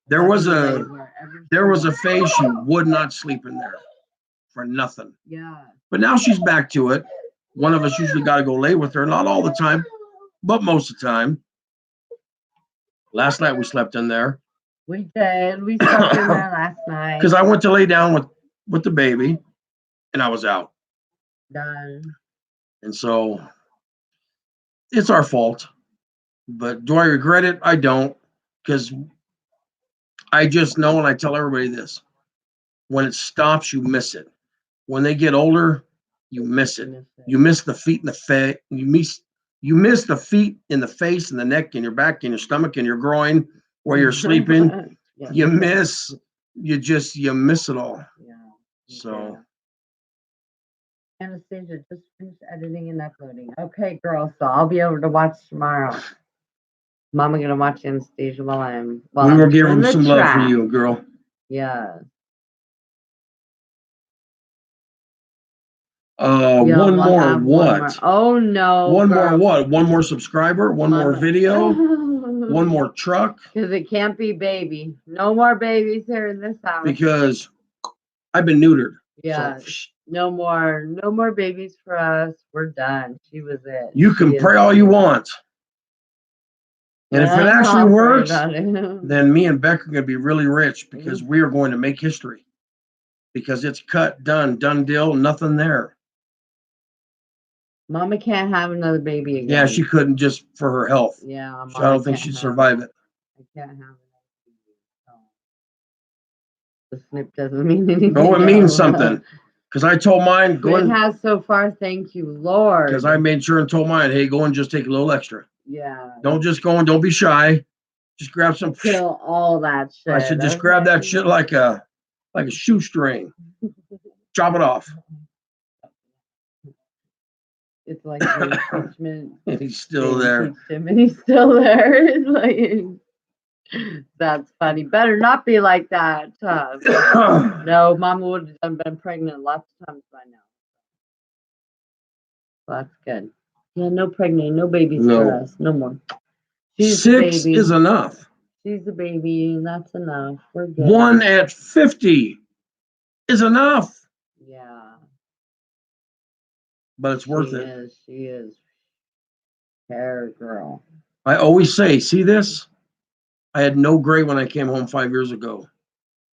There was a phase she would not sleep in there for nothing. Yeah. But now she's back to it. One of us usually got to go lay with her. Not all the time, but most of the time. Last night we slept in there. We did. We slept in there last night. Because I went to lay down with the baby, and I was out. Done. And so it's our fault. But do I regret it? I don't. Because I just know, and I tell everybody this. When it stops, you miss it. When they get older, you miss it. You miss the feet in the face. You miss the feet in the face and the neck and your back and your stomach and your groin where you're sleeping. Yeah. You miss it all. Yeah. So Anastasia just finished editing and uploading. Okay, girl. So I'll be over to watch tomorrow. Mama gonna watch Anastasia while I'm we will give them some love for you, girl. Yeah. One more what? Oh no. One more what? One more subscriber? One more video? One more truck? Because it can't be baby. No more babies here in this house. Because I've been neutered. Yeah. So, no more babies for us. We're done. She was it. You can pray all you want. And if it actually works, then me and Beck are going to be really rich because we are going to make history. Because it's cut, done deal, nothing there. Mama can't have another baby again. Yeah, she couldn't just for her health. Yeah, I don't think she'd survive it. I can't have another baby. So. The snip doesn't mean anything. No, it means something. Because I told mine, go in. It has so far, thank you, Lord. Because I made sure and told mine, hey, go and just take a little extra. Yeah. Don't just go and don't be shy. Just grab some. Kill all that shit. I said, just grab that shit like a shoestring. Chop it off. It's like the impeachment. He's still there. And he's still there. It's like, that's funny. Better not be like that. No, Mama would have been pregnant lots of times by now. Well, that's good. Yeah, no babies for us. No more. She's 6 is enough. She's a baby, and that's enough. We're good. 1 at 50 is enough. Yeah. But it's worth it. She is. Hair girl. I always say, see this? I had no gray when I came home 5 years ago.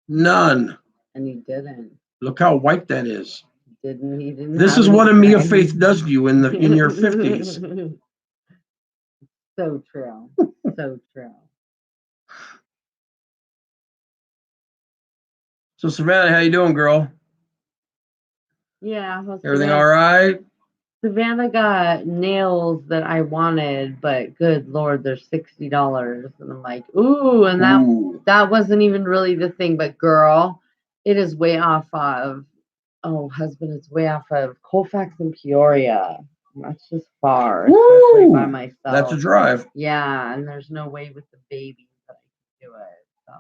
None. And he didn't. Look how white that is. He didn't. This is what a Mia Faith does to you in your 50s. So true. So true. So Savannah, how you doing, girl? Yeah. Everything all right? Savannah got nails that I wanted, but good Lord, they're $60. And I'm like, ooh, and that wasn't even really the thing. But girl, it is way off of, husband, it's way off of Colfax and Peoria. That's just far, especially by myself. That's a drive. Yeah, and there's no way with the baby that I can do it. So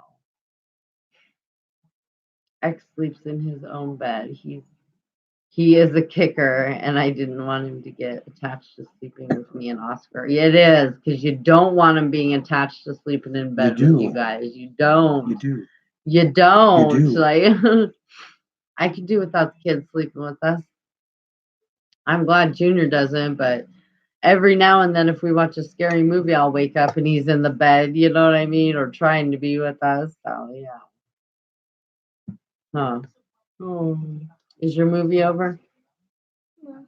X sleeps in his own bed. He is a kicker, and I didn't want him to get attached to sleeping with me and Oscar. It is, because you don't want him being attached to sleeping in bed with you guys. You don't. You do. You don't. You do. Like, I could do without the kids sleeping with us. I'm glad Junior doesn't, but every now and then if we watch a scary movie, I'll wake up and he's in the bed, you know what I mean? Or trying to be with us. So, yeah. Huh. Oh. Is your movie over? No.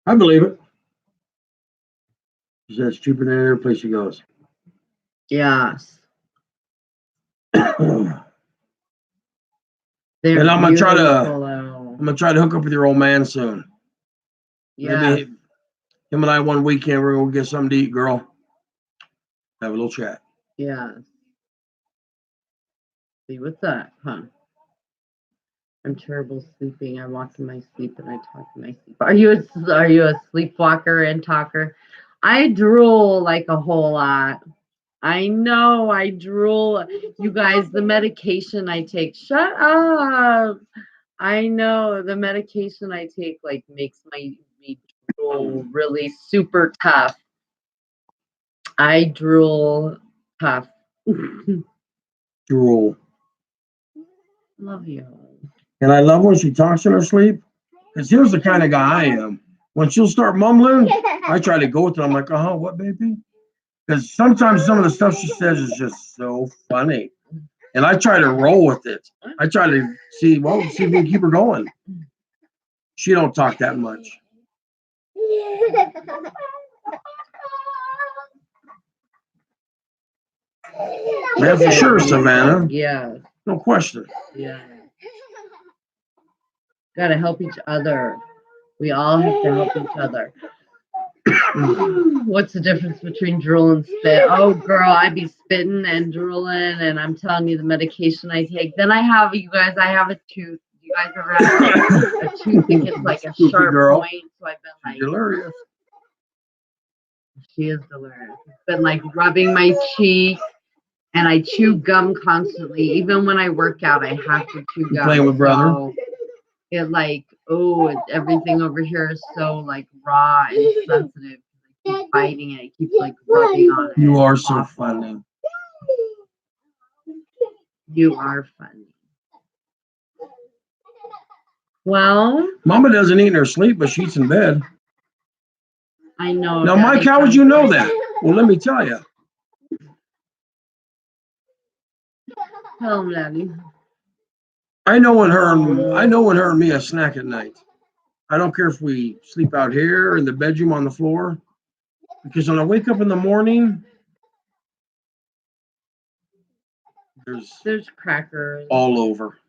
I believe it. She said it's cheaper than any other place she goes. Yes. And They're I'm beautiful. gonna try to hook up with your old man soon. Yeah. Maybe him and I one weekend we're gonna get something to eat, girl. Have a little chat. Yeah. See, what's that? Huh? I'm terrible sleeping. I walk in my sleep and I talk in my sleep. Are you a sleepwalker and talker? I drool like a whole lot. I know I drool. You guys, the medication I take. Shut up. I know the medication I take like makes me drool really super tough. I drool tough. Drool. Love you. And I love when she talks in her sleep. Because here's the kind of guy I am. When she'll start mumbling, I try to go with it. I'm like, what, baby? Because sometimes some of the stuff she says is just so funny. And I try to roll with it. I try to see if we can keep her going. She don't talk that much. That's for sure, Savannah. Yeah. No question. Yeah. Gotta help each other. We all have to help each other. What's the difference between drool and spit? Oh, girl, I be spitting and drooling, and I'm telling you the medication I take. Then I have a tooth. You guys ever have a tooth that gets like a sharp point? So I've been like, delirious. She is delirious. It's been like rubbing my cheek, and I chew gum constantly. Even when I work out, I have to chew gum. Playing with brother. So it like, everything over here is so like raw and sensitive. I keep biting it. I keep like rubbing on it. You are so funny. You are funny. Well, Mama doesn't eat in her sleep, but she eats in bed. I know. Now, Mike, how would you know that? Well, let me tell you. Tell him, Daddy. I know when her and me a snack at night. I don't care if we sleep out here in the bedroom on the floor, because when I wake up in the morning, there's crackers all over.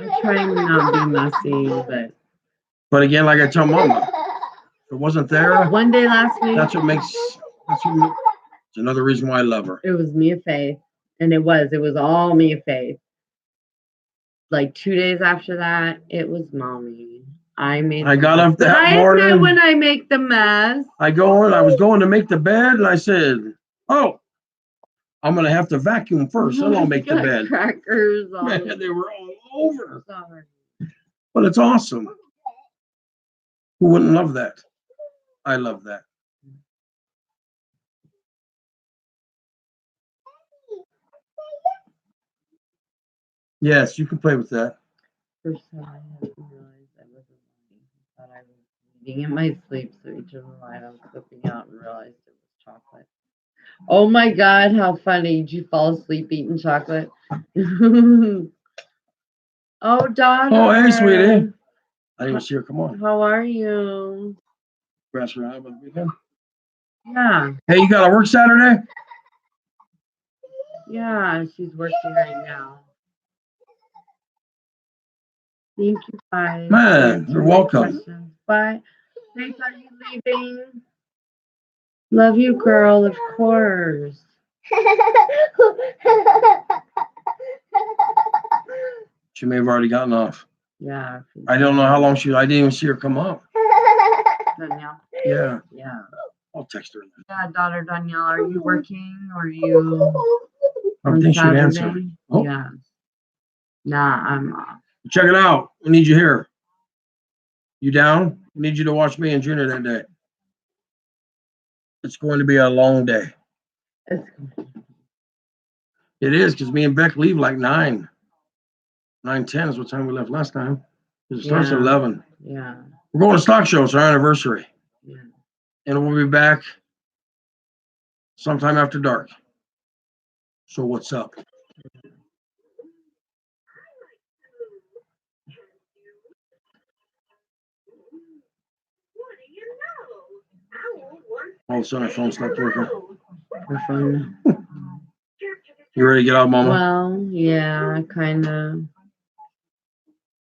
I'm trying to not be messy, but again, like I tell Mama, if it wasn't there, one day last week, it's another reason why I love her. It was Mia Faith, and it was all Mia Faith. Like 2 days after that, it was Mommy. I got up that morning. I said when I make the mess. I was going to make the bed, and I said, "Oh, I'm gonna have to vacuum first, then I'll make the bed." Crackers. Man, they were all over. Sorry. But it's awesome. Who wouldn't love that? I love that. Yes, you can play with that. First time I hadn't realized I wasn't lying. I thought I was eating in my sleep, so each of the line I was flipping out and realized it was chocolate. Oh my God, how funny. Did you fall asleep eating chocolate? Oh, daughter. Oh, hey, sweetie. I didn't even see her. Come on. How are you? Grass around over the weekend? Yeah. Hey, you got to work Saturday? Yeah, she's working right now. Thank you, guys. Man, you're welcome. Bye. Thanks, are you leaving? Love you, girl, of course. She may have already gotten off. Yeah. I don't know how long I didn't even see her come up. Danielle? Yeah. Yeah. I'll text her. Yeah, daughter Danielle, are you working or are you I think she'd answer. Oh. Yeah. Nah, I'm off. Check it out. We need you here. You down? We need you to watch me and Junior that day. It's going to be a long day. It is, because me and Beck leave like 9. 9:10 is what time we left last time. It starts at 11. Yeah. We're going to stock show. It's our anniversary. Yeah. And we'll be back sometime after dark. So what's up? All of a sudden, our phone stopped working. Our phone. You ready to get out, Mama? Well, yeah, kind of.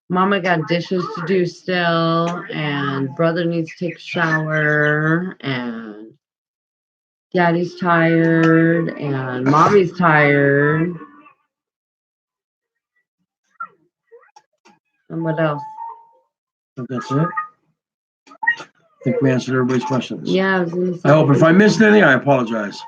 Mama got dishes to do still, and brother needs to take a shower, and daddy's tired, and mommy's tired. And what else? I think that's it. I think we answered everybody's questions. Yeah, I was gonna say. I hope if I missed anything, I apologize.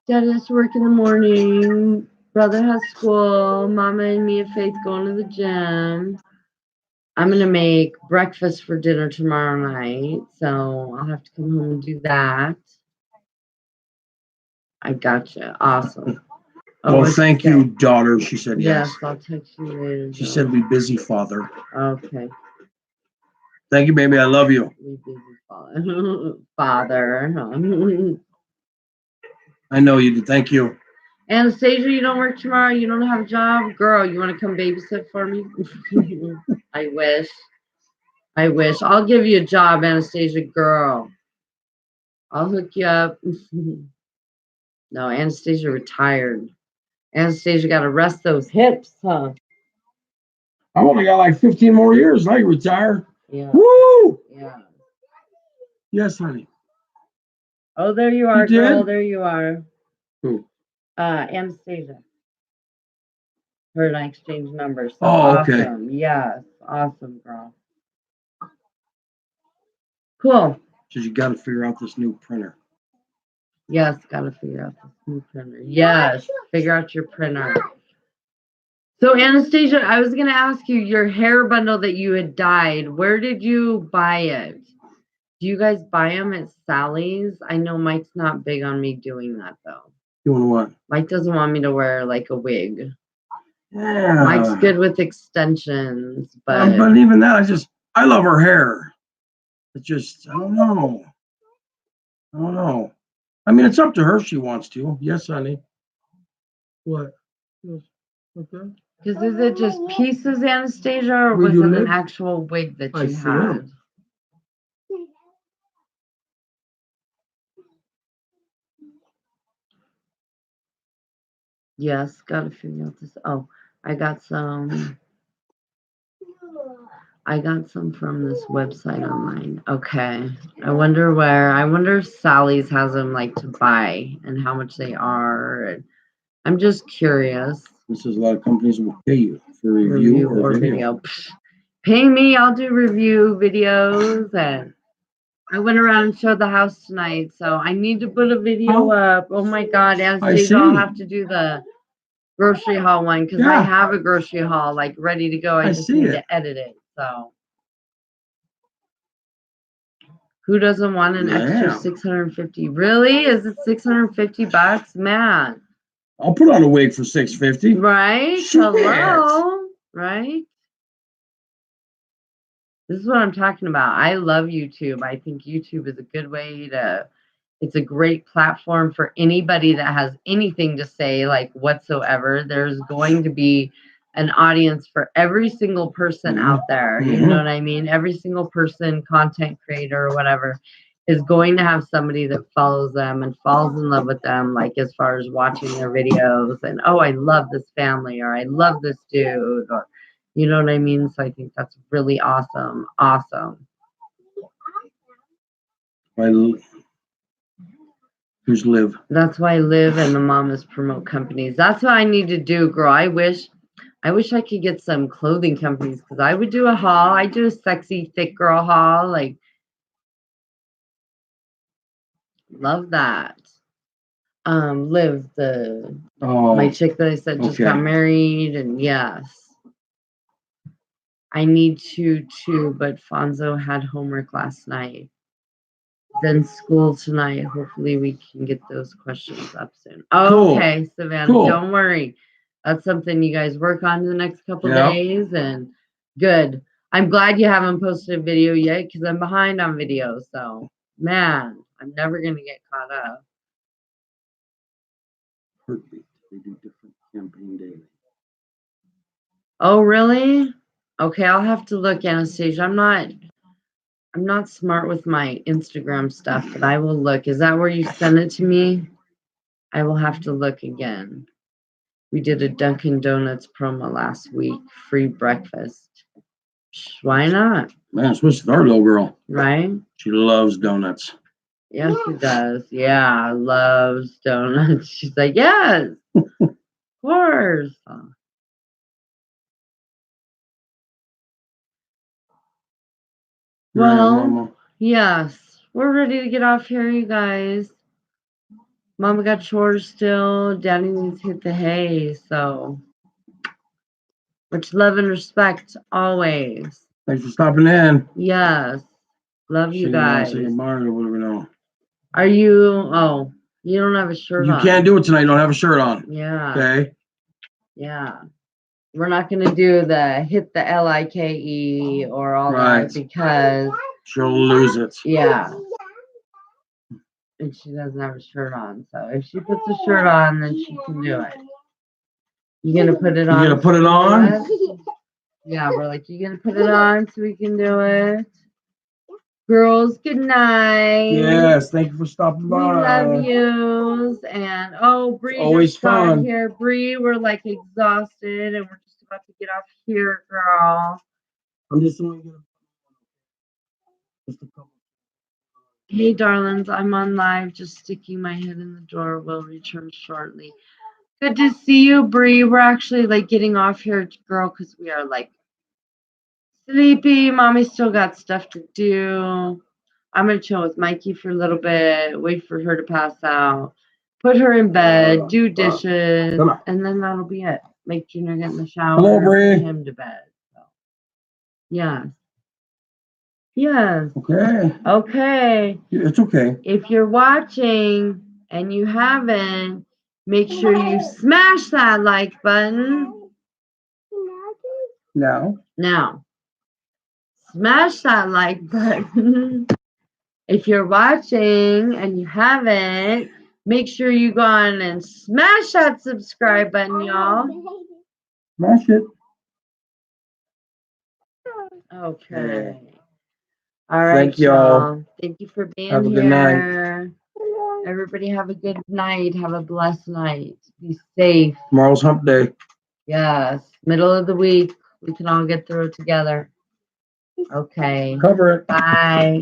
Dad has to work in the morning. Brother has school. Mama and me and Faith going to the gym. I'm gonna make breakfast for dinner tomorrow night, so I'll have to come home and do that. I gotcha. Awesome. Well, thank you, daughter. She said yes. Yes, I'll text you later. She said we busy, father. Okay. Thank you, baby. I love you. We busy, father. I know you do. Thank you. Anastasia, you don't work tomorrow? You don't have a job? Girl, you want to come babysit for me? I wish. I'll give you a job, Anastasia, girl. I'll hook you up. No, Anastasia retired. Anastasia got to rest those hips, huh? I've only got like 15 more years. Now you retire. Yeah. Woo! Yeah. Yes, honey. Oh, there you are, girl. There you are. Who? Anastasia. Her and I exchanged numbers. So okay. Awesome. Yes. Awesome, girl. Cool. So you got to figure out this new printer. Yes, got to figure out this new printer. Yes, figure out your printer. So, Anastasia, I was going to ask you, your hair bundle that you had dyed, where did you buy it? Do you guys buy them at Sally's? I know Mike's not big on me doing that, though. Doing what? Mike doesn't want me to wear, like, a wig. Yeah. Mike's good with extensions, but even that, I love her hair. It's just, I don't know. I mean, it's up to her if she wants to. Yes, honey. What? Okay. Because is it just pieces, Anastasia, or was it an actual wig that you had? Yes, gotta figure out this. Oh, I got some from this website online. Okay. I wonder if Sally's has them like to buy and how much they are. And I'm just curious. This is a lot of companies will pay you for review or video. Pay me, I'll do review videos. And I went around and showed the house tonight, so I need to put a video up. Oh my God, Anastasia, I'll have to do the grocery haul one because I have a grocery haul like ready to go. I just need to edit it. So who doesn't want an extra 650? Really? Is it $650? Man. I'll put on a wig for $650. Right? Shit. Hello. Right? This is what I'm talking about. I love YouTube. I think YouTube is a good way it's a great platform for anybody that has anything to say, like whatsoever. There's going to be an audience for every single person out there. You know what I mean? Every single person, content creator or whatever, is going to have somebody that follows them and falls in love with them, like as far as watching their videos and, oh, I love this family, or I love this dude, or you know what I mean? So I think that's really awesome. Awesome. Who's Liv? That's why Liv and the mamas promote companies. That's what I need to do, girl. I wish I could get some clothing companies because I would do a haul. I do a sexy thick girl haul. Like, love that. Liv, my chick that I said just got married, and yes. I need to too, but Fonzo had homework last night. Then school tonight. Hopefully we can get those questions up soon. Okay, Savannah, don't worry. That's something you guys work on in the next couple days, and good. I'm glad you haven't posted a video yet because I'm behind on videos. So, man, I'm never going to get caught up. Heartbeat. They do different campaign daily. Oh, really? Okay, I'll have to look, Anastasia. I'm not I'm not smart with my Instagram stuff, but I will look. Is that where you sent it to me? I will have to look again. We did a Dunkin' Donuts promo last week, free breakfast. Why not? Man, switch with our little girl. Right? She loves donuts. Yes, she does. Yeah, loves donuts. She's like, yes, of course. Well, yes, we're ready to get off here, you guys. Mama got chores still. Daddy needs to hit the hay, so much love and respect always. Thanks for stopping in. Yes, love you guys. Say goodbye or whatever now. Are you? Oh, you don't have a shirt on. You can't do it tonight. You don't have a shirt on. Yeah. Okay. Yeah. We're not going to do the hit the LIKE or all that because she'll lose it. Yeah. And she doesn't have a shirt on. So if she puts a shirt on, then she can do it. You going to put it on? You going to put it on? Yeah, we're like, you going to put it on so we can do it? Girls, good night. Yes, thank you for stopping by. We love yous. And Bree always just got fun. here. Bree, we're like exhausted and we're just about to get off here, girl. I'm just only gonna just a couple. Hey darlings, I'm on live, just sticking my head in the door. Will return shortly. Good to see you, Bree. We're actually like getting off here, girl, because we are like sleepy. Mommy still got stuff to do. I'm gonna chill with Mikey for a little bit, wait for her to pass out, put her in bed, do dishes, and then that'll be it. Make Junior get in the shower, Hello, Bree. put him to bed. So, yeah. Yes. Okay. Okay. It's okay. If you're watching and you haven't, make sure you smash that like button. Now, smash that like button. If you're watching and you haven't, make sure you go on and smash that subscribe button, y'all. Smash it. Okay. All right, Thank y'all. Thank you for being Have a here. good night. Everybody have a good night. Have a blessed night. Be safe. Tomorrow's hump day. Yes. Middle of the week. We can all get through it together. Okay. Cover it. Bye.